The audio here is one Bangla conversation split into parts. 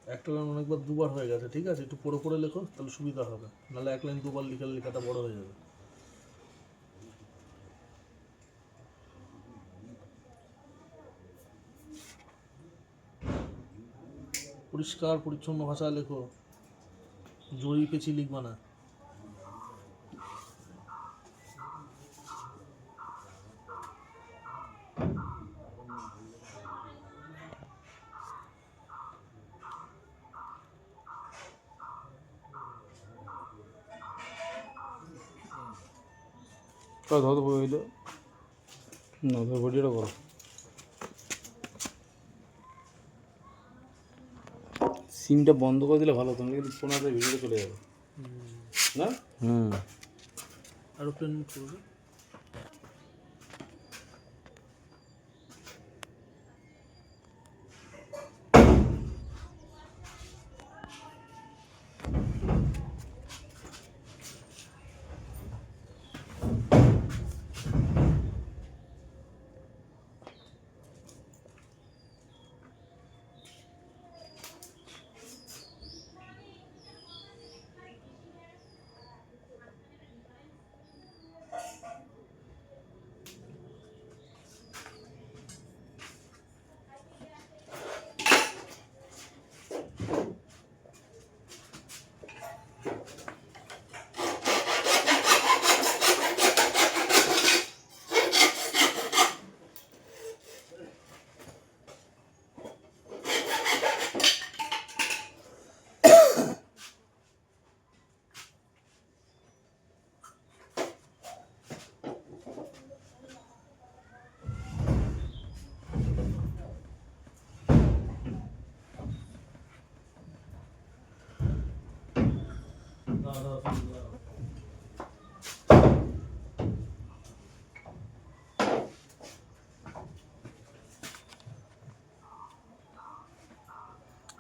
একটা লাইন অনেকবার দুবার হয়ে গেছে, ঠিক আছে, একটু পড়ে পড়ে লেখো, তাহলে সুবিধা হবে, নাহলে এক লাইন দুবার লিখে লেখাটা বড় হয়ে যাবে। পরিষ্কার পরিচ্ছন্ন ভাষায় লেখো, জড়ি পেঁচি লিখবা না। ধর বইটা না, ধর বডিটা করো। সিমটা বন্ধ করে দিলে ভালো হতো, কিন্তু ফোন হাতে ভিডিও চলে যাবে না। এরোপ্লেন মুড করবে।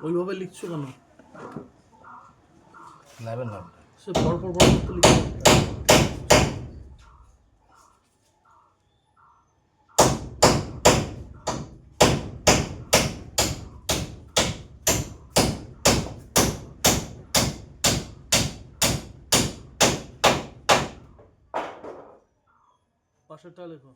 ওইভাবে লিখছো কেন? নেবেন না সে পর পর পর তো লিখছো। পাশেরটা লেখো।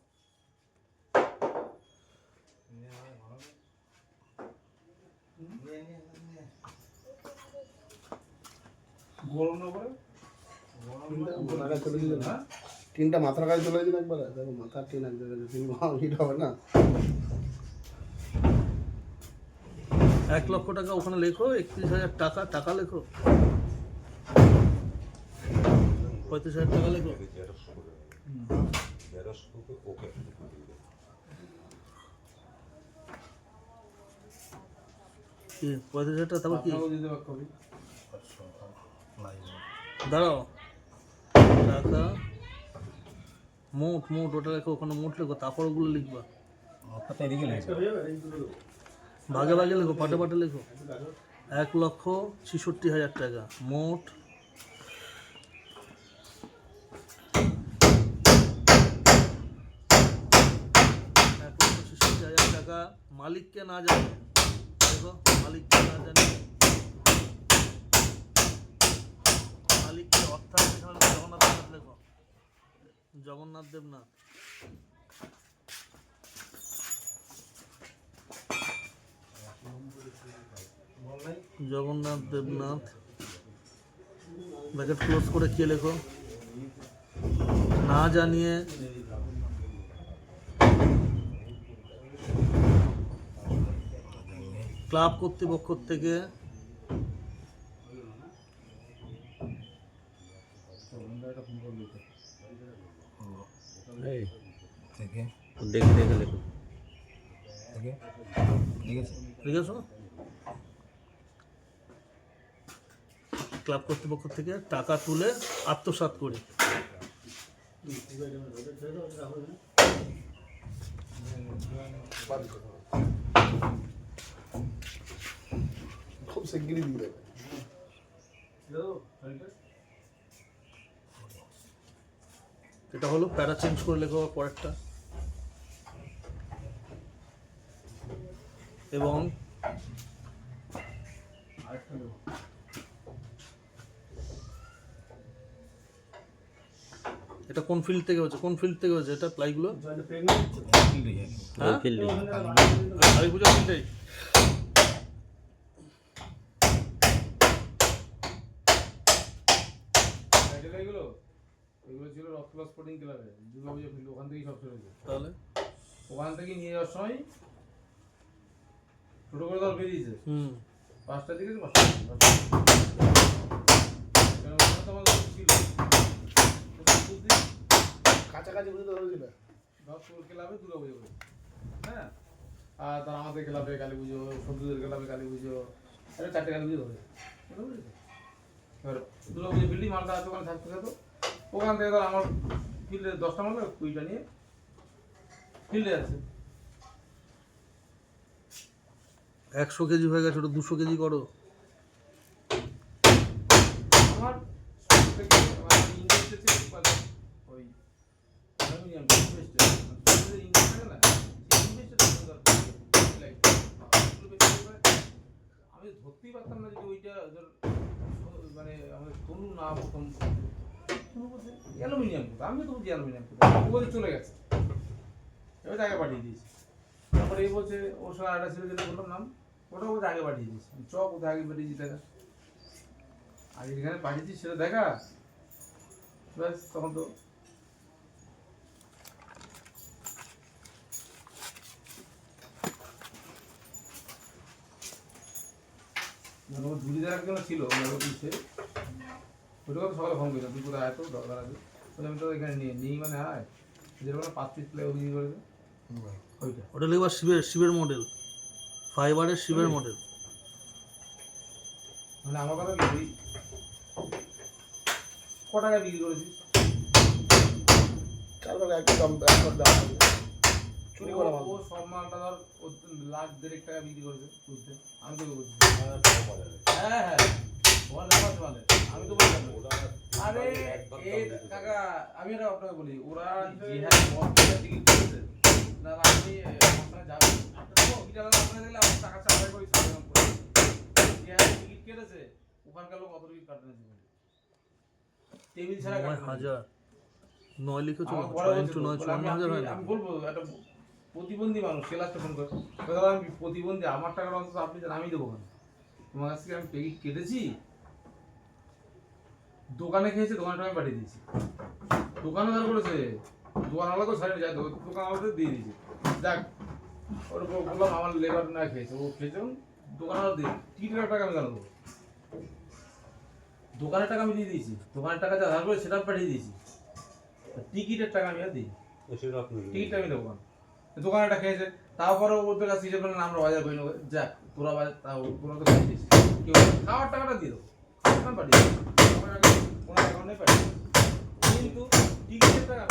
টিনটা মাথার কাছে চলে দিন একবার, দেখো মাথার টিন এক জায়গায়, টিন হিট হবে না। 1 লক্ষ টাকা ওখানে লেখো, 31,000 টাকা, টাকা লেখো, 35,000 টাকা লেখো। কি 35,000 টাকা? তারপর কি? দাঁড়াও, টাকা মোট মোট ওটা লেখো, ওখানে মোট লেখো, তারপর ওগুলো লিখবা। ভাগে ভাগে লেখো, পাটে পাটে লেখো। 1,66,000 টাকা মোট। 1,66,000 টাকা মালিককে না জানে, দেখো মালিককে না জানে, মালিককে অর্থাৎ এখানে জগন্নাথ দেবনাথ লেখো, জগন্নাথ দেবনাথ। জগন্নাথ দেবনাথ ব্র্যাকেট ক্লোজ করে কে লেখো, না জানিয়ে ক্লাব কর্তৃপক্ষ থেকে দেখে দেখে লেখো, ঠিক আছে, ক্লাব কর্তৃপক্ষ থেকে টাকা তুলে আত্মসাৎ করি। খুব শিগগিরই দিয়ে দেবে। এটা হলো প্যারা, চেঞ্জ করে লেখো পরেরটা। এবং আরেকটা দেবো। এটা কোন ফিল্ড থেকে হচ্ছে, কোন ফিল্ড থেকে হচ্ছে এটা প্লাইগুলো? হ্যাঁ কালী পুজো ফিল্ডেই। এগুলো এগুলো ছিল রক্তলা স্পোর্টিং ক্লাবে দুর্গা পুজো ফিল্ড, ওখান থেকেই সব শুরু হয়েছে। তাহলে ওখান থেকে নিয়ে যাওয়ার সময় ছোট করে দল বেরিয়েছে 5টার দিকে, 5টার ছিল কাছাকাছি বুঝতে হয়েছিল। দশপুর ক্লাবে দুর্গা পুজো করে, হ্যাঁ। আর তার আমাদের ক্লাবে কালী পুজো, সবজিদের ক্লাবে কালী পুজো, এটা 4টে কালী পুজো করে, এবার দুর্গা পুজো ফিল্ডই মালটা আছে, ওখানে থাকতে থাকতো। ওখান থেকে ধর আমার ফিল্ডে 10টা মাল 20টা নিয়ে ফিল্ডে আছে। 100 কেজি হয়ে গেছে, ওটা 200 কেজি করো। আমার সবথেকে ইনভেস্ট হচ্ছে ওই অ্যালুমিনিয়াম ইনভেস্ট, ইনভেস্ট থাকে না, সেই ইনভেস্টটা আমি ধরতেই পারতাম না যদি ওইটা মানে আমাদের তনু না প্রথম অ্যালুমিনিয়াম, আমি তো বুঝি অ্যালুমিনিয়াম ও বলে চলে গেছে, এবার আগে পাঠিয়ে দিয়েছি। তারপরে এই বলছে ওর সঙ্গে আরেকটা ছিল যেটা বললাম নাম, ওটা বলছে আগে পাঠিয়ে দিয়েছি। চক কোথায় আগে পাঠিয়েছি দেখা, আগে যেখানে পাঠিয়েছি সেটা দেখা, ব্যাস তখন তো দুরিদার একজন ছিল অফিসে, ওটা তো সকালে ফোন করেছিলাম, তুই কোথায় আয় তো দরকার আছে, আমি তো এখানে নেই মানে আয়, যেরকম 5 পিস প্লে বিক্রি করেছে ওইটা। ওটা লিখবা শিবের মডেল, ফাইবারের শিবের মডেল। মানে আমার কথা কি ক টাকা বিক্রি করেছিস? তারপরে একদম দাম চুরি করা মাল। ও সব মালটা ধর লাখ 1.5 টাকা বিক্রি করেছে বুঝতে, আমি তোকে বলছি। হ্যাঁ হ্যাঁ তোমার লাভ আছে মানে, আমি তো বললাম আরে এই কাকা আমি এটা আপনাকে বলি, ওরা যে হারে মদ টিকিট করেছে না, আপনি ওখানে যাবেন আপনার আপনার দিলে আমার টাকা চালাই করে সাধারণ করে যে হারে টিকিট কেটেছে, ওখানকার লোক অত টিকিট কাটে না জীবনে, টেবিল ছাড়া 9000 9 লিখেছো, আমার 6 × 9 54,000 হয় না? আমি বলবো একটা প্রতিবন্ধী মানুষ, সে লাস্টে ফোন করে আমি প্রতিবন্ধী, আমার টাকাটা অন্তত আপনি দেন, আমি দেবো কেন? তোমার কাছ থেকে আমি টিকিট কেটেছি, দোকানে খেয়েছে, দোকানটা আমি পাঠিয়ে দিয়েছি, দোকানে ধর করেছে, দোকানওয়ালাকেও ছাড়িয়ে যায়, দোকানওয়ালাকে দিয়ে দিয়েছি, যাক ওর উপর বললাম আমার লেবার না খেয়েছে, ও খেয়েছে দোকানওয়ালা দিয়ে টিকিটের টাকা আমি কেন দেবো? দোকানের টাকা আমি দিয়ে দিয়েছি, দোকানের টাকা যা ধার করে সেটা পাঠিয়ে দিয়েছি, টিকিটের টাকা আমি আর দিই, টিকিটটা আমি দেবো কেন? দোকানেটা খেয়েছে, তারপরেও ওদের কাছে হিসেবে বললেন আমরা বাজার করি না, যাক তোরা বাজার তাও তোরা তো খাইছিস, কেউ খাওয়ার টাকাটা দিয়ে দেবো, খাওয়ার পাঠিয়ে দেবো, আমার আগে কোনো অ্যাকাউন্টে পাঠিয়ে দেবো, কিন্তু টিকিটের টাকা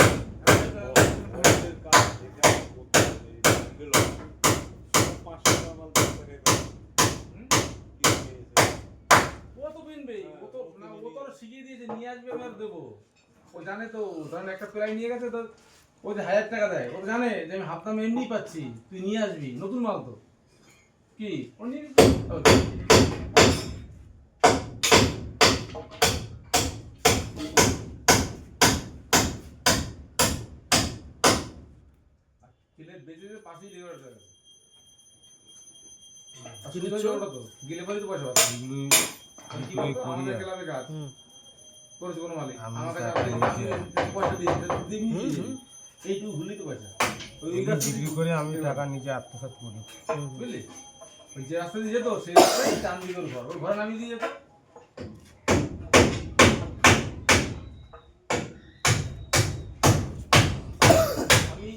ও তো কিনবেই, ও তো না, ও তো শিখিয়ে দিয়েছে নিয়ে আসবে আমি আর দেবো, ও জানে তো, ধরেন একটা প্লাই নিয়ে গেছে তো ও যে 1000 টাকা দেয়, ও জানে যে আমি হাফ দামে এমনি পাচ্ছি, তুই নিয়ে আসবি, নতুন মাল তো কি ও নিয়ে কিলের বেঁচে পাশেই লেবার টাকা ওটা তো গেলে পরে তো পয়সা পাচ্ছে, কি বলতো আমাদের ক্লাবে কাজ করেছে কোনো মালিক, আমার কাছে পয়সা দিয়ে দিবি, এইটুকু ভুলি তো পয়সা বিক্রি করে আমি টাকা নিজে আত্মসাৎ করি, বুঝলি? ওই যে রাস্তা দিয়ে যেত সেই রাস্তায় চান দিকে ঘর, ওর ঘরে নামিয়ে দিয়ে যেত। আমি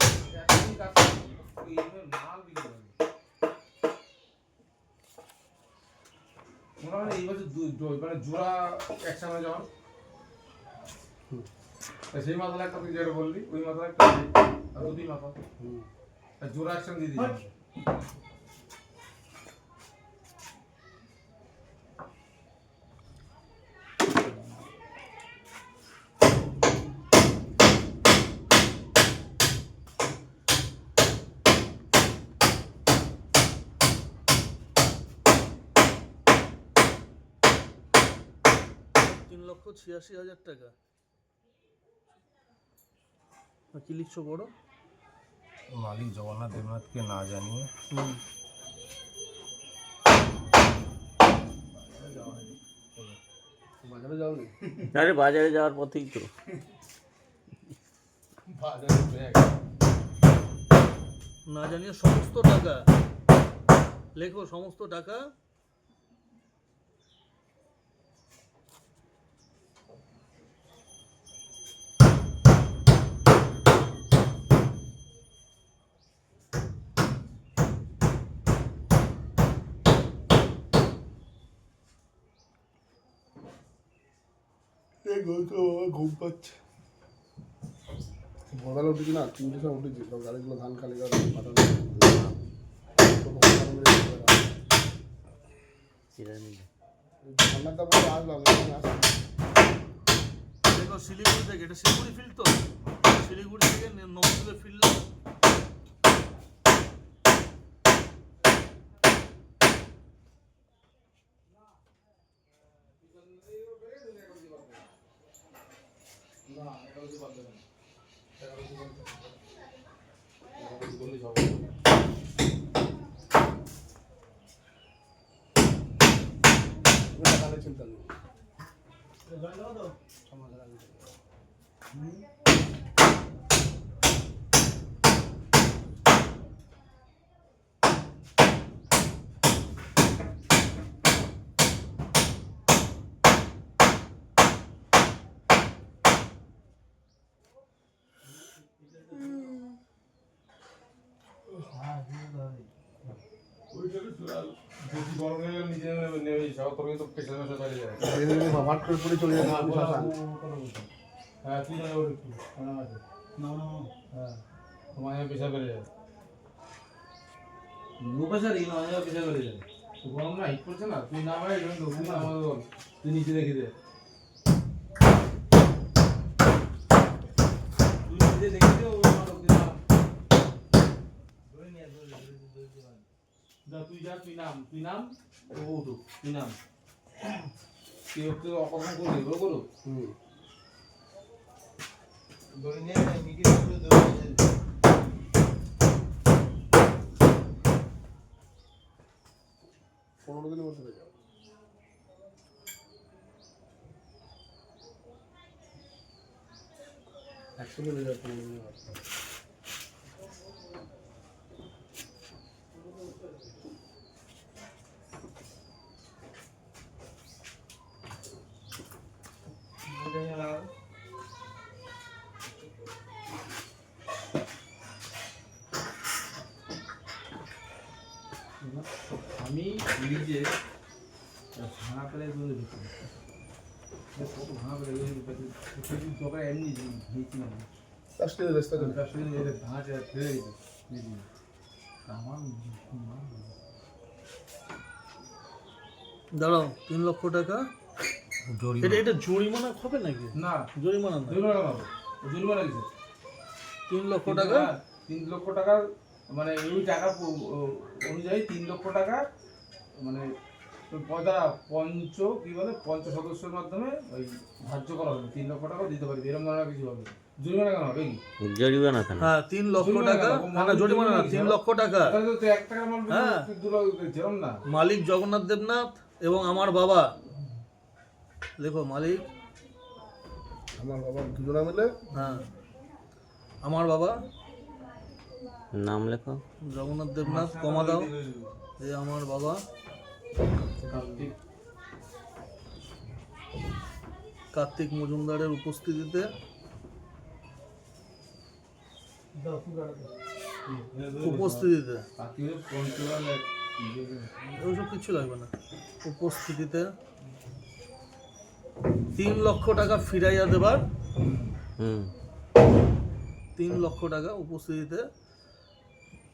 একদিন কাজ করছি, ওই মাল বিক্রি করি মোটামুটি এই বছর মানে জোড়া একসাথে যখন সেই মাথায় একটা তুই যেটা বললি, ওই মাথায় একটা দুই মাথা জোড়া একসাথে দিয়ে দিয়েছি। 3,86,000 টাকা। আর কি লিখছো বড়? মালিক জগন্নাথ দেবনাথকে না জানিয়ে বাজারে যাওনি? আরে বাজারে যাওয়ার পথেই তো। বাজারে ব্যাগ না জানিয়ে সমস্ত টাকা লেখো, সমস্ত টাকা ঘুম পাচ্ছে। ভোরবেলা উঠেছি না, 3টে সময় উঠেছি, সব গাড়িগুলো ধান খালি করে পাঠানো। ঠান্ডার তারপরে আসলাম, দেখো শিলিগুড়ি থেকে, এটা শিলিগুড়ি ফিল্ড তো, শিলিগুড়ি থেকে নবদ্বীপে ফিরলাম। চিন্তা নেই। বেশি গরম হয়ে গেলে নিজে নেমে যাও, তোর কিন্তু প্রেশার মেশার বাইরে যায়। ভাট করে পড়ে চলে যাবে। হ্যাঁ তুই জানো ওর একটু হ্যাঁ তোমার প্রেশার বেড়ে যায়, লো প্রেশারই না, প্রেশার বেড়ে যায়। গরম না, হিট করছে না, তুই না মারে তুই নিচে রেখে দে, তুই নিচে রেখে দে। তুই যা, তুই নাম ও উঠু, তুই নাম, তুই একটু অপমান করবি, বড় করো। ধরে নিয়ে মিটিং করে দেবো। 15 দিনের মধ্যে হয়ে যাবে। একসাথে হয়ে যাবে 15 দিনের মধ্যে। আমি নিজে ভাঙা পেলে কত ভাঙা পেলে দোকানে এমনি দিয়েছি না, রাস্তা রাস্তা তার সঙ্গে ভাঙাটা ফেলে দিয়েছি আমার। দাঁড়াও, 3 লক্ষ টাকা এটা জরিমানা হবে নাকি? না জরিমানা না, জরিমানা কিসে? 3 লক্ষ টাকা। 3 লক্ষ টাকা মানে ওই টাকা অনুযায়ী 3 লক্ষ টাকা মানে কি বলে পঞ্চ সদস্যের মাধ্যমে ওই ধার্য করা হবে। 3 লক্ষ টাকা দিতে পারবে, এরকম ধরনের কিছু হবে। জরিমানা কেন হবে? কি জরিমানা কেন? হ্যাঁ 3 লক্ষ টাকা, না জরিমানা না, 3 লক্ষ টাকা। তাহলে তো 1 টাকা মাল যেরকম না। মালিক জগন্নাথ দেবনাথ এবং আমার বাবা, দেখো মালিক আমার বাবা দুজনা মিলে। হ্যাঁ আমার বাবা নাম লেখো। জগন্নাথ দেবনাথ, কমা দাও, এই আমার বাবা কার্তিক মজুমদারের উপস্থিতিতে ওইসব কিছু লাগবে না, উপস্থিতিতে 3 লক্ষ টাকা ফিরাইয়া দেবার, 3 লক্ষ টাকা উপস্থিতিতে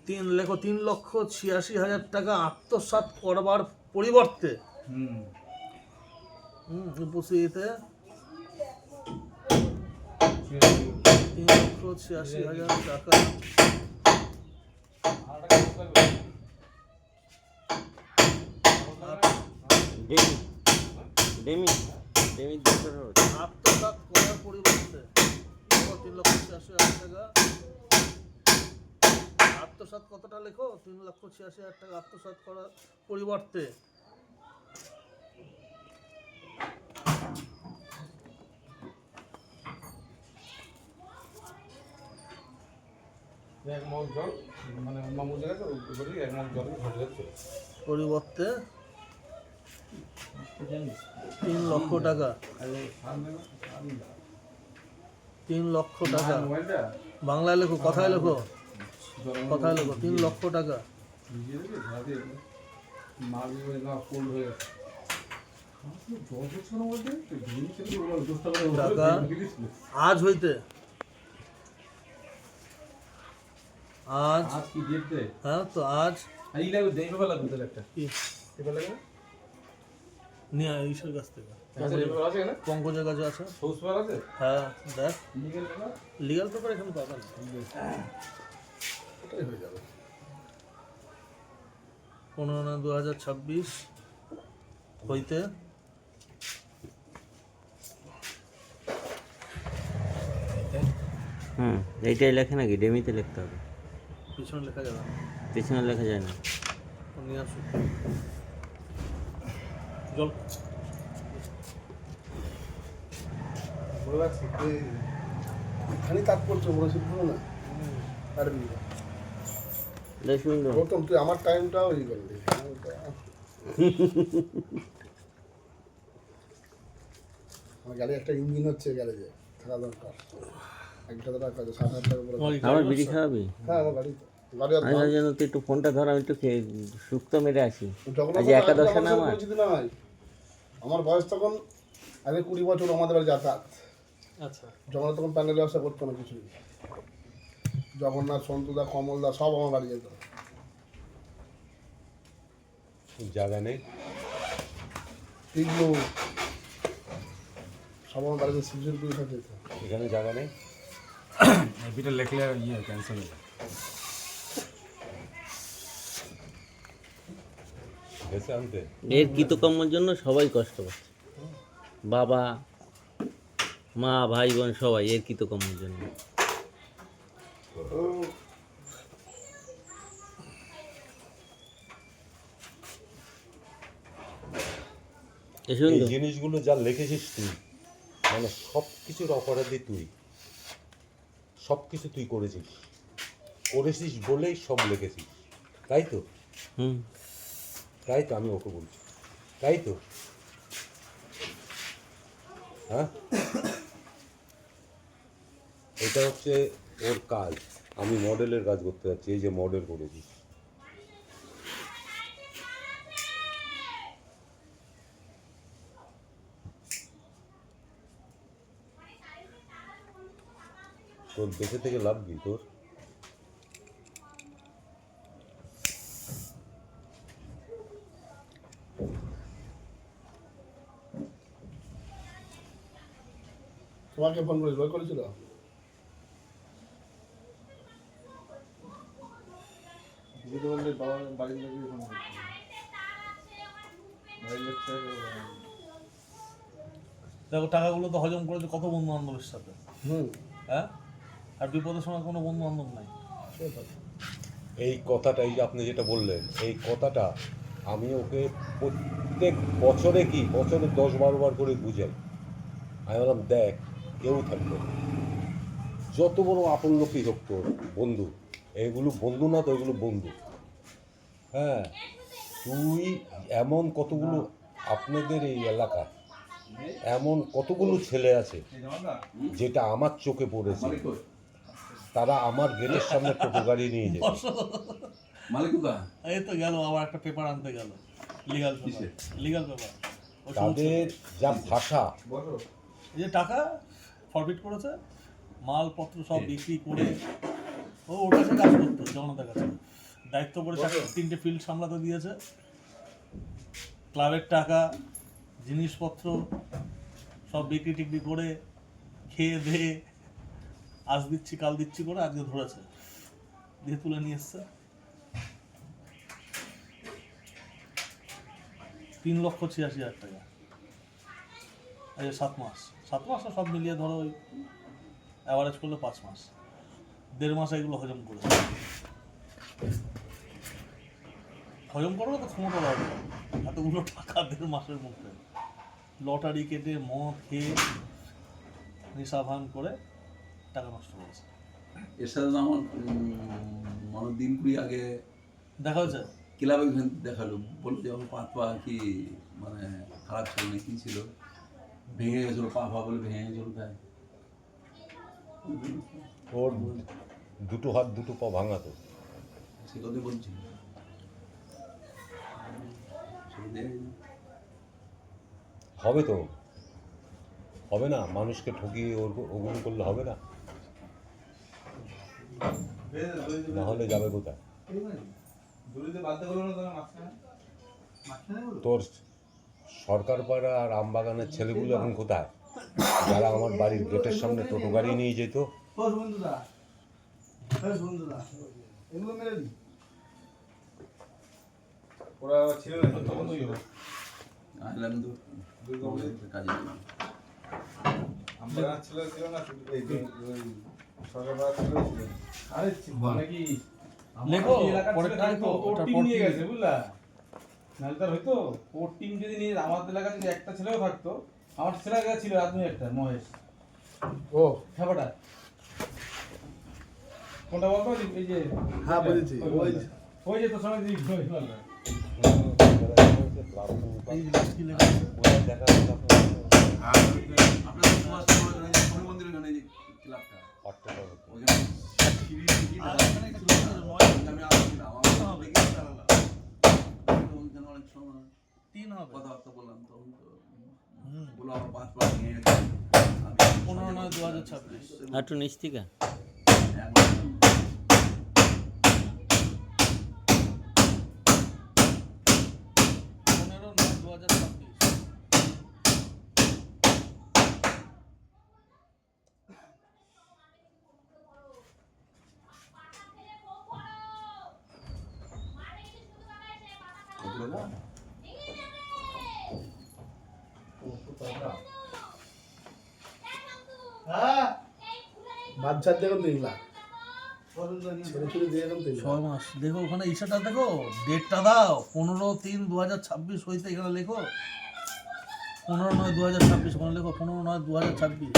3,86,000 টাকা আত্মসাৎ করবার পরিবর্তে উপস্থিতিতে 3,86,000 টাকা ডেমি ডেমির দুটো হচ্ছে। আত্মসাৎ করার পরিবর্তে 3,86,000 টাকা আত্মসাৎ কতটা লেখো? 3,86,000 টাকা আত্মসাৎ করার পরিবর্তে এক মগ জল মানে মামুর জায়গায় বলি এক মগ জল ঘটে যাচ্ছে পরিবর্তে 3 লক্ষ টাকা 3 লক্ষ টাকা মোবাইলটা বাংলায় লেখো, কথায় লেখো, কথায় লেখো। 3 লক্ষ টাকা ভিজিয়ে দেবে ঝাড়িয়ে মাগি হয়ে না ফুল হয়ে জল দিচ্ছ না বলতে ভিজিয়ে ওরা দোষটা করে টাকা আজ হইতে আজ আজ কি ডেট দে হ্যাঁ তো আজ এই লাগবে দেইবে বেলা দুধের একটা কি এবার লাগে না নিয়ে আয় ঈশ্বর কাছ থেকে আছে না পঙ্কজের কাছে আছে। সৌস পেপার আছে হ্যাঁ দেখ লিগেল পেপার লিগাল পেপার এখানে পাবেন। ওটাই হয়ে যাবে। 15/9/2026 হইতে এইটাই লেখে নাকি? ডেমিতে লিখতে হবে, পিছনে লেখা যাবে না। পিছনে লেখা যায় না। ও নিয়ে আসুন জল। বলে রাখছি এখানে তাৎপর্য বলেছিল না আর দেখুন তো, প্রথম তুই আমার টাইমটাও ই করলি। আমার গাড়ি একটা ইঞ্জিন হচ্ছে গ্যারেজে থাকা দরকার। 1,000 টাকা 7,000 টাকা করে। আবার বিড়ি খাওয়াবি? হ্যাঁ আমার গাড়ি গাড়ি আর আমি যেন তুই একটু ফোনটা ধর, আমি একটু শুক্তো মেরে আসি। যখন আজ একাদশে না আমার? আমার বয়স তখন আগে 20 বছর আমাদের বাড়ি যাতায়াত। আচ্ছা যখন তখন প্যান্ডেল ব্যবসা করতো না কিছুই। জগন্নাথ, সন্তুদা, কমলদা সব আমার বাড়ি যেত। জায়গা নেই এগুলো সব আমার বাড়িতে সিজন করে থাকে। এখানে জায়গা নেই এপিটা লিখলে ইয়ে ক্যান্সেল হয়ে যায়। এসে আনতে এর কৃতকর্মের জন্য সবাই কষ্ট পাচ্ছে, বাবা মা ভাই বোন সবাই এর কৃতকর্মের জন্য। এসুন এই তো, জিনিসগুলো যা লিখেছিস তুই, মানে সব কিছুর অপরাধী তুই, সব কিছু তুই করেছিস বলেই সব লিখেছিস, তাই তো? হুম, তাই তো আমি ওকে বলছি, তাই তো? হ্যাঁ, এটা হচ্ছে ওর কাজ। আমি মডেলের কাজ করতে যাচ্ছি, এই যে মডেল করেছি। তোর দেখে থেকে লাভ কি তোর? তোমাকে ফোন করেছিল, ওই করেছিল? দিদি বললে বাবা বাড়ির লোকই ফোন করছে বাড়ির লোক দেখো টাকাগুলো তো হজম করেছে কত বন্ধু বান্ধবের সাথে, হ্যাঁ, আর বিপদের সময় কোনো বন্ধু বান্ধব নাই। এই কথাটা, এই যে আপনি যেটা বললেন, এই কথাটা আমি ওকে প্রত্যেক বছরে বছরে 10-12 বার করে বুঝাই। আমি বললাম দেখ, কেউ থাকবে না, যত বড় আপন লোকই হোক তোর বন্ধু, এগুলো বন্ধু না তো, এগুলো বন্ধু। হ্যাঁ, তুই এমন কতগুলো আপনাদের এই এলাকায় এমন কতগুলো ছেলে আছে যেটা আমার চোখে পড়েছে, তারা আমার গেটের সামনে টোটো গাড়ি নিয়ে যেত। এই তো গেল আবার একটা পেপার আনতে গেল, লিগাল পেপার, লিগাল পেপার। তাদের যা ভাষা, এই যে টাকা ফরফিট করেছে, মালপত্র সব বিক্রি করে ও ওর কাছে কাজ করতো, জগন্নাথের কাছে দায়িত্ব করে তাকে 3টে ফিল্ড সামলাতে দিয়েছে। ক্লাবের টাকা জিনিসপত্র সব বিক্রি টিক্রি করে খেয়ে দিয়ে আজ দিচ্ছি কাল দিচ্ছি করে আজকে ধরেছে, দিয়ে তুলে নিয়ে এসছে 3,86,000 টাকা। এই 7 মাস 7 মাস সব মিলিয়ে ধরো ওই অ্যাভারেজ করলে 5 মাস 1.5 মাস এগুলো হজম করে হজম করার তো ক্ষমতা লাগবে এতগুলো টাকা 1.5 মাসের মধ্যে লটারি কেটে মদ খেয়ে নেশা ভান করে টাকা নষ্ট করেছে। এর সাথে তো আমার মানে দিন কুড়ি আগে দেখা হয়েছে ক্লাবে দেখালো, বললো যে আমার পা কি মানে খারাপ ছিল না, কি ছিল, ভেঙে গেছিলো, পা বলে ভেঙে গেছিলো, তাই ওর দুটো হাত দুটো পা ভাঙা তো। সে কথা বলছি। হবে তো, হবে না, মানুষকে ঠকিয়ে ওগুলো করলে হবে না, না হলে যাবে কোথায়? তোর সরকার পাড়া আর আমবাগানের ছেলেগুলো এখন কোথায়, যারা আমার বাড়ির গেটের সামনে টোটো গাড়ি নিয়ে যেত? এগুলো মেরে দিই। ওরা ছিল না তখন তো আইলাম তো কাজে আমরা ছিল না এই সরকার ছিল। আরে মানে কি লেখো, এলাকার পরের ছেলে টাইম থাকতো, তো, ওর ওটা টিম পরের নিয়ে টিম। গেছে, বুঝলা? নাহলে তার হয়তো ওর টিম যদি নিয়ে আমাদের এলাকায় যদি একটা ছেলেও থাকতো, আমার ছেলে ছিল আদমি একটা মহেশ, ও খাবারটা কোনটা বলতো? এই যে হ্যাঁ বুঝেছি, ওই যে তোর সঙ্গে যে বললাম। এই জিনিস কি লেখা আছে? আপনাদের শনি মন্দিরের ওখানে যে ক্লাবটা ওখানে আর এখানে ছিল না, নয়, আমি আসছিলাম, আমার দেখে চালালাম, ওখানে অনেক সময় 3 হবে। কথাবার্তা বললাম, তখন তো হুম। বলো আমার 5 পা ভেঙে গেছে। 15/9/2026 একটু নিস্তিকা হ্যাঁ বাচ্চার দেখুন তো এগুলা ছেলে ছেলে দিয়ে এখন তো 6 মাস দেখো ওখানে ইসাটা দেখো, ডেটটা দাও 15/3/2026 হইতে এখানে লেখো 15/9/2026 ওখানে লেখো 15/9/2026।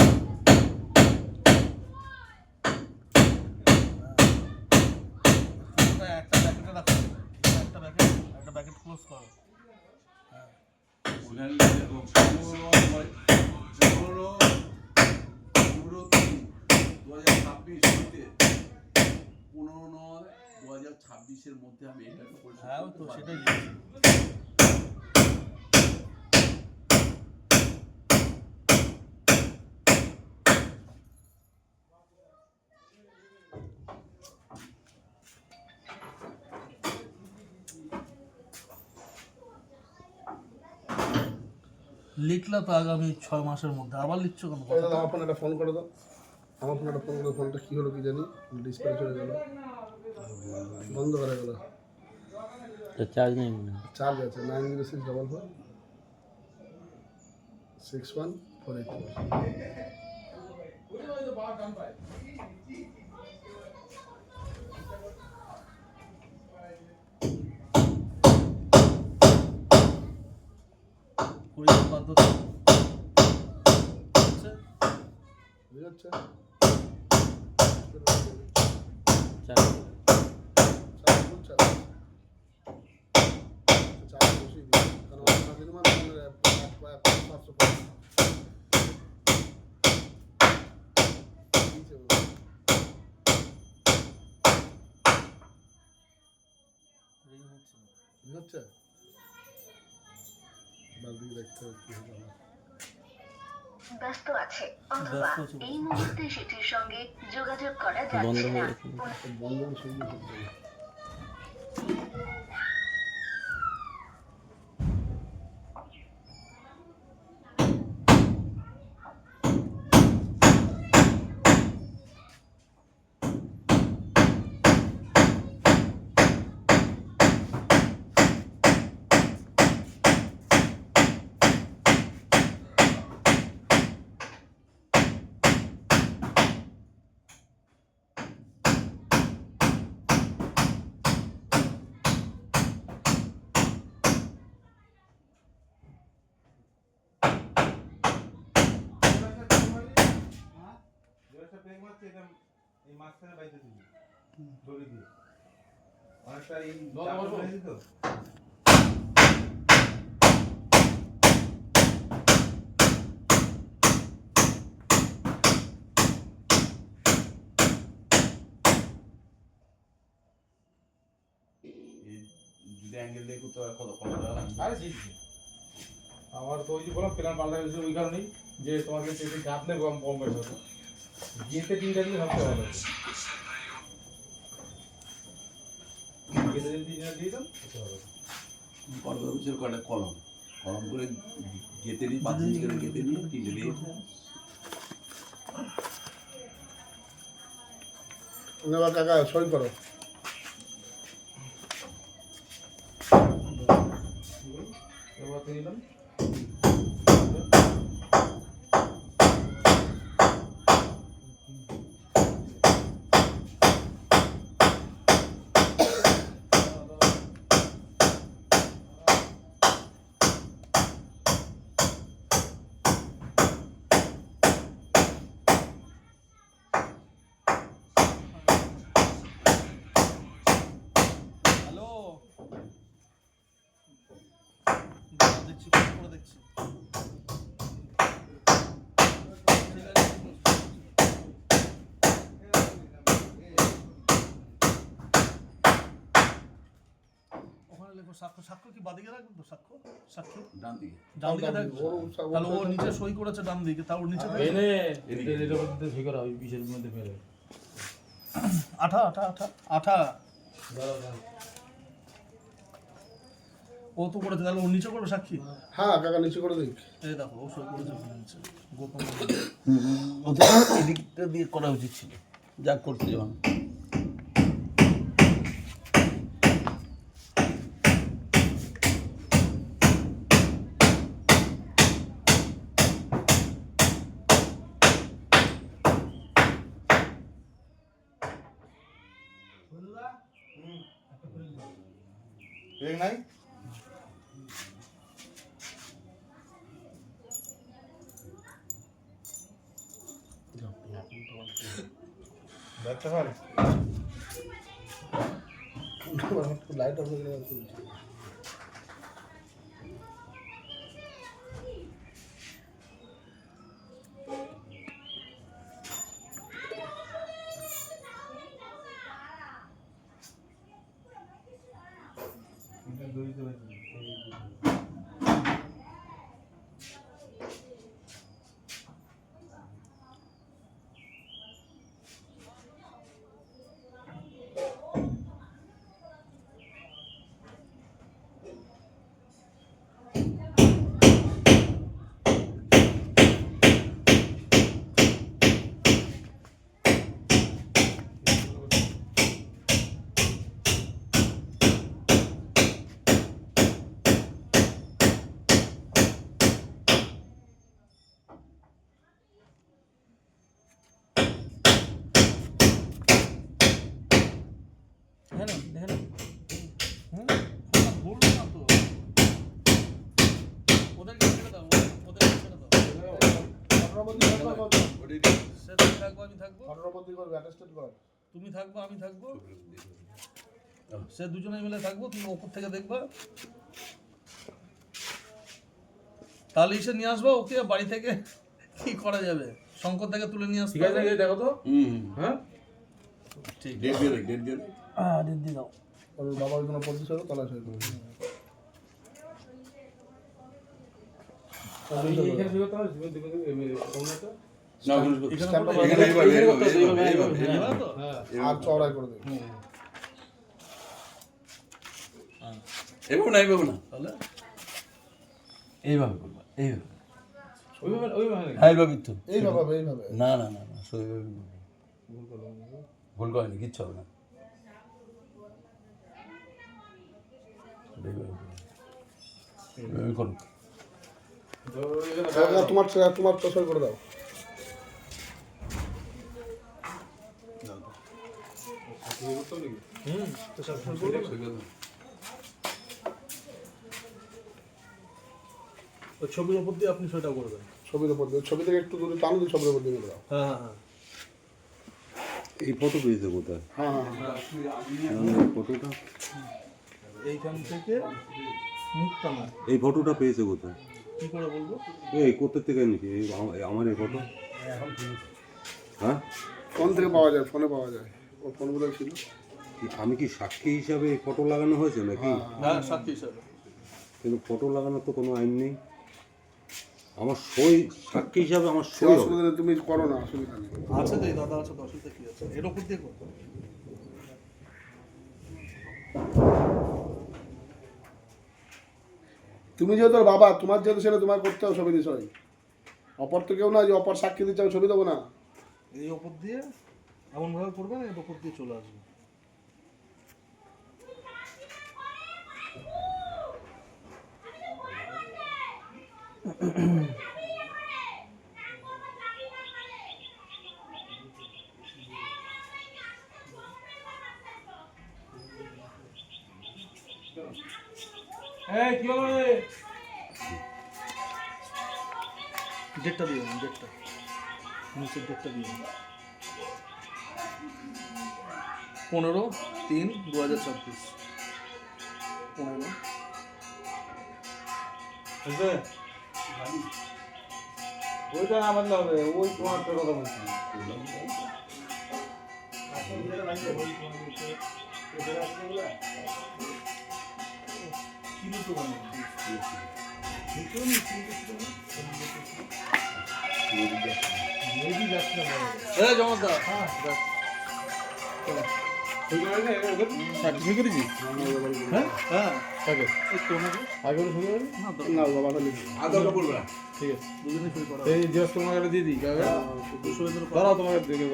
একটা প্যাকেটে রাখো, একটা প্যাকেট ক্লোজ করো। ওখানে দেখো 15/9/2026 মধ্যে আমি এটাকে পরিষ্কার হ্যাঁ করতে তো পারবো। সেটাই লিখলা তো আগামী 6 মাসের মধ্যে, আবার লিখছো কেন? আমার ফোনে একটা ফোন করে দাও, আমার ফোনে একটা ফোন করে, ফোনটা কী হলো কি জানি, ডিসপ্লে চলে গেল, বন্ধ করে গেল। তো চার্জ নেই মনে হয়। চার্জ আছে 9064446148। কুড়ির পদ্ধতি বুঝে যাচ্ছে? Charge charge full charge, charge বসিয়ে দিই, কারণ আমার মিনিমাম 500 পাওয়া। হচ্ছে বালদি দেখতে হবে কি হবে আমার। ব্যস্ত আছে অথবা ব্যস্ত আছে। এই মুহূর্তে সেটির সঙ্গে যোগাযোগ করা বন্ধ যাচ্ছে হয়ে না। গেছে। বন্ধ শুরু করতে হবে। আছে এটা এই মাঝখানে বাইতে দিবি দড়ি দিয়ে অনেকটা এই দড়ি চাপ বসো। হয়েছে তো যদি অ্যাঙ্গেল দিয়ে করতে হয় কত টাকা লাগবে? আরে জি জি। আমার তো ওই যে বললাম প্ল্যান পাল্টা গেছে ওই কারণেই যে তোমাকে সেটি গাঁথলে কম কম পয়সা হতো গেতে 3টা দিলে সবচেয়ে ভালো হতো গেতে যদি 3টা দিয়ে দাও সবচেয়ে ভালো হতো। কলম ছিল কটা কলম কলম করে গেতে নিই 5 ইঞ্চি করে গেতে নিই 3টে দিয়ে নেবা কাকা সই করো। এবার দিয়ে দিলাম হ্যালো, দাঁড়া, দেখছি ফোন করে দেখছি। ঠিক আছে, ওখানে লেখো সাক্ষ্য। সাক্ষ্য কি বাদিকে রাখবেন তো? সাক্ষ্য সাক্ষী ডান দিকে ডান দিকে থাকবে। তাহলে ও নিচে সই করেছে ডান দিকে, তাও নিচে থাকবে। এনে এটার মধ্যে ঠিক করা ওই পিসের মধ্যে ফেলে আঠা আঠা আঠা আঠা দাঁড়াও দাঁড়াও ও তো করেছে, তাহলে ও নিচে করবে সাক্ষী। হ্যাঁ কাকা নিচে করে দিক। এই দেখো ও সই করেছে ওখানে নিচে গোপন। ওদের এদিকটা দিয়ে করা উচিত ছিল যা করতে যখন ঠিক নাই দেখতে পারে লাইট অফ করে দিন। দড়িতে বাইতে হ্যাঁ না, দেখে না। ওটা বলবো না তো। ওদেরকে ছেড়ে দাও, ওদেরকে ছেড়ে দাও। সে তুমি থাকবো, আমি থাকবো। তুমি থাকবো, আমি থাকবো। সে দুজনে মিলে থাকবো, তুমি ওপর থেকে দেখবা। তাহলে এসে নিয়ে আসবো ওকে বাড়ি থেকে। কি করা যাবে? শঙ্কর থেকে তুলে নিয়ে আসতে ঠিক আছে হবে। দেখো তো হ্যাঁ ঠিক ডেট দিয়ে দেখ ডেট দিয়ে দেখ দিন দিয়ে দাও। ওর বাবার কোনো পরিচয় হবে তাহলে সই করে দিন। এখানে ঠিক করতে হবে জীবন দিকে কোন একটা না এখানে Stand করলে- up এখানে এইভাবে এইভাবে এইভাবে তো? হ্যাঁ আর চওড়াই করে দিন। এইভাবে না এইভাবে না তাহলে এইভাবে করবা এইভাবে ওইভাবে হ্যাঁ এইভাবেই তো এইভাবে হবে, এইভাবে। না না না না সেইভাবে ভুল করেনি কিচ্ছু হবে না এইভাবে করো কাকা তোমার তো সই করে দাও। ওই ছবির উপর দিয়ে আপনি সেটা করবেন। ছবির উপর দিয়ে, ছবি থেকে একটু দূরে টানো দিয়ে ছবির উপর দিয়ে করে দাও। হ্যাঁ হ্যাঁ হ্যাঁ। এই ফটো পেয়েছে কোথায়? হ্যাঁ হ্যাঁ হ্যাঁ এই ফটোটা, এইখান থেকে মুখটা না, এই ফটোটা পেয়েছে কোথায়? কি করে বলবো? এই কোথা থেকে এনেছি আমার এই ফটো? হ্যাঁ, ফোন থেকে পাওয়া যায়, ফোনে পাওয়া যায়, ওর ফোনগুলো ছিল। আমি কি সাক্ষী হিসাবে এই ফটো লাগানো হয়েছে নাকি? হ্যাঁ, সাক্ষী হিসাবে। কিন্তু ফটো লাগানোর তো কোনো আইন নেই। আমার সই সাক্ষী হিসাবে আমার সে সই হবে। অসুবিধা নেই, তুমি করো না, অসুবিধা নেই। আছে তো, এই দাদা আছে তো, অসুবিধা কি আছে? এর ওপর দিয়ে করো। তুমি যেহেতু ওর বাবা, তোমার যেহেতু সেটা তোমার করতে হবে ছবি বিষয়। অপর তো কেউ না যে অপর সাক্ষী দিচ্ছে আমি ছবি দেবো না। এই ওপর দিয়ে এমনভাবে করবে না, এর ওপর দিয়ে চলে আসবে। এই কি হলো রে? ডেটটা দিয়ে দিন, ডেটটা নিচের ডেটটা দিয়ে দিন। 15/3/2026। 15। বুঝলে? ওইটা না বানলে হবে, ওই তোমার তো কথা বলছি। এই জমাদার, সাক্ষী করেছি? হ্যাঁ হ্যাঁ, আগে এই তোমাকে আগে শুরু করি না, না, বাবাটা লিখি। আদরটা বলবে না। ঠিক আছে, দুজনে সই করা। এই জিজ্ঞেস তোমাকে দিয়ে দিই কাকে? সুরেন্দ্র দাঁড়াও তোমাকে দেখে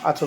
আচ্ছা